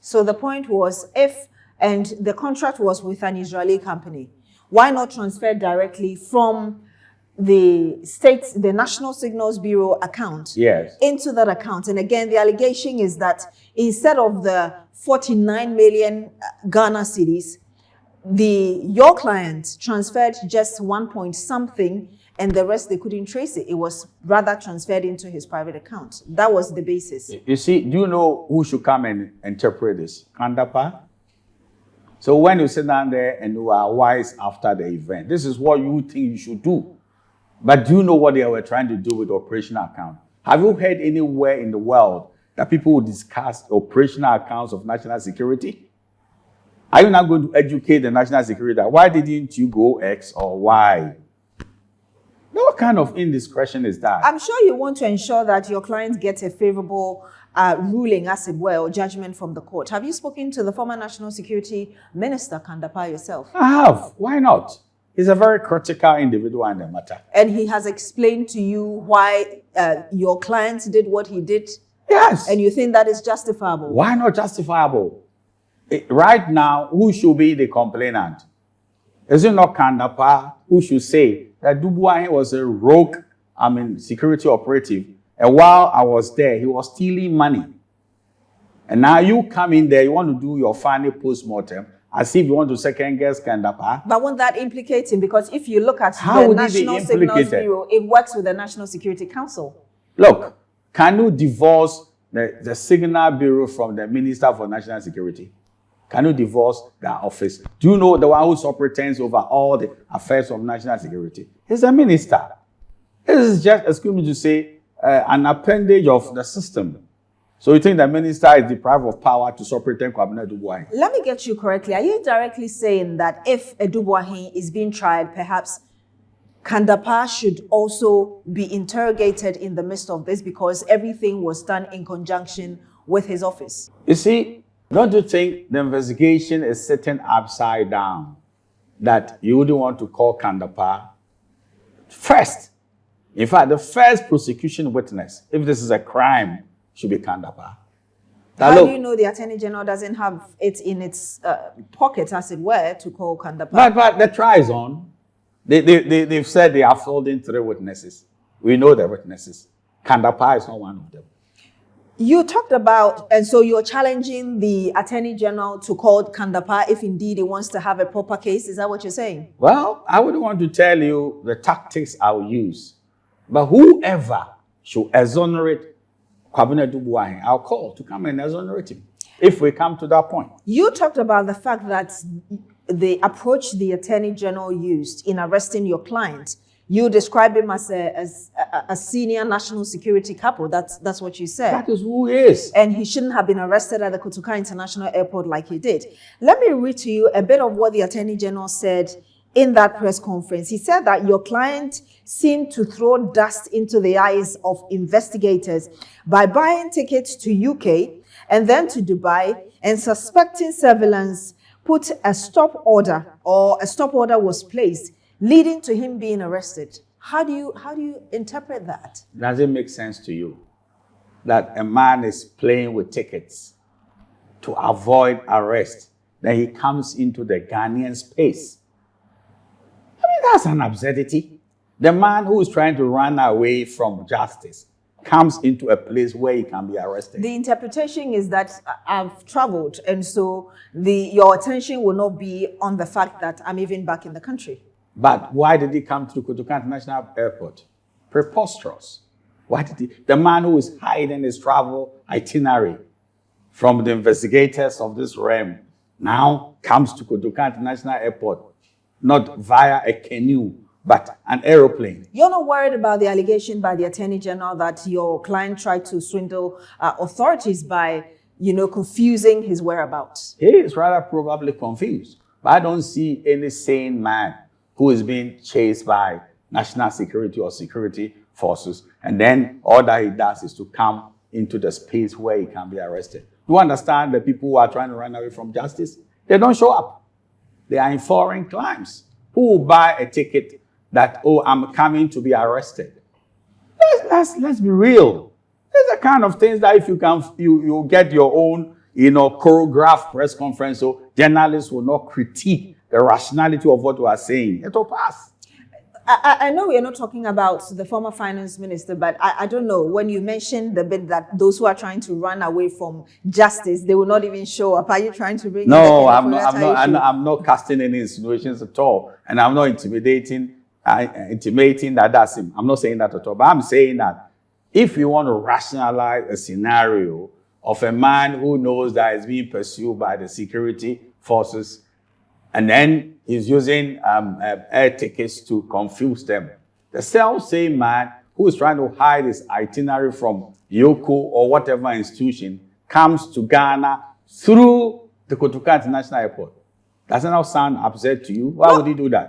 So the point was, and the contract was with an Israeli company, why not transfer directly from the National Signals Bureau account into that account? And again, the allegation is that instead of the 49 million Ghana cedis, your client transferred just 1 point something, and the rest they couldn't trace it. It was rather transferred into his private account. That was the basis. You see, do you know who should come and interpret this? Kan-Dapaah. So when you sit down there and you are wise after the event, this is what you think you should do. But do you know what they were trying to do with the operational account? Have you heard anywhere in the world that people will discuss operational accounts of national security? Are you not going to educate the national security? Why didn't you go X or Y? What kind of indiscretion is that? I'm sure you want to ensure that your client gets a favorable ruling, as it were, or judgment from the court. Have you spoken to the former National Security Minister, Kan-Dapaah, yourself? I have. Why not? He's a very critical individual in the matter. And he has explained to you why your client did what he did? Yes. And you think that is justifiable? Why not justifiable? Right now, who should be the complainant? Is it not Kan-Dapaah who should say that Adu-Boahene was a rogue, security operative, and while I was there, he was stealing money. And now you come in there, you want to do your final post-mortem, as if you want to second-guess Kan-Dapaah. But won't that implicate him? Because if you look at the National Signals Bureau, it works with the National Security Council. Look, can you divorce the Signal Bureau from the Minister for National Security? Can you divorce that office? Do you know the one who superintends over all the affairs of national security? He's a minister. This is just, excuse me to say, an appendage of the system. So you think the minister is deprived of power to superintend Kwabena Adu-Boahene? Let me get you correctly. Are you directly saying that if Adu-Boahene is being tried, perhaps Kan-Dapaah should also be interrogated in the midst of this because everything was done in conjunction with his office? You see, don't you think the investigation is sitting upside down, that you wouldn't want to call Kan-Dapaah first? In fact, the first prosecution witness, if this is a crime, should be Kan-Dapaah. How do you know the Attorney General doesn't have it in its pocket, as it were, to call Kan-Dapaah? But the trial is on. They've said they are holding 3 witnesses. We know the witnesses. Kan-Dapaah is not one of them. You talked about, and so you're challenging the Attorney General to call Kan-Dapaah if indeed he wants to have a proper case. Is that what you're saying? Well, I wouldn't want to tell you the tactics I'll use. But whoever should exonerate Kwabena Adu-Boahene, I'll call to come and exonerate him, if we come to that point. You talked about the fact that the approach the Attorney General used in arresting your client, you describe him as a senior national security couple. That's what you said. That is who he is. And he shouldn't have been arrested at the Kotoka International Airport like he did. Let me read to you a bit of what the Attorney General said in that press conference. He said that your client seemed to throw dust into the eyes of investigators by buying tickets to UK and then to Dubai, and suspecting surveillance put a stop order, or a stop order was placed, leading to him being arrested. How do you interpret that? Does it make sense to you that a man is playing with tickets to avoid arrest, then he comes into the Ghanaian space? I mean, that's an absurdity. The man who is trying to run away from justice comes into a place where he can be arrested. The interpretation is that I've traveled, and so your attention will not be on the fact that I'm even back in the country. But why did he come to Kotoka International Airport? Preposterous. Why did he? The man who is hiding his travel itinerary from the investigators of this realm now comes to Kotoka International Airport, not via a canoe, but an aeroplane. You're not worried about the allegation by the Attorney General that your client tried to swindle authorities by, confusing his whereabouts? He is rather probably confused. But I don't see any sane man who is being chased by national security or security forces, and then all that he does is to come into the space where he can be arrested. You understand the people who are trying to run away from justice? They don't show up. They are in foreign climes. Who will buy a ticket that, oh, I'm coming to be arrested? Let's be real. These are the kind of things that if you get your own choreographed press conference so journalists will not critique the rationality of what we are saying. It will pass. I know we are not talking about the former finance minister, but I don't know, when you mentioned the bit that those who are trying to run away from justice, they will not even show up. Are you trying to bring No, I'm not casting any insinuations at all. And I'm not intimating that that's him. I'm not saying that at all. But I'm saying that if you want to rationalize a scenario of a man who knows that is being pursued by the security forces, and then he's using air tickets to confuse them. The self-same man who is trying to hide his itinerary from Yoko or whatever institution comes to Ghana through the Kotoka International Airport. Doesn't that sound absurd to you? Why would he do that?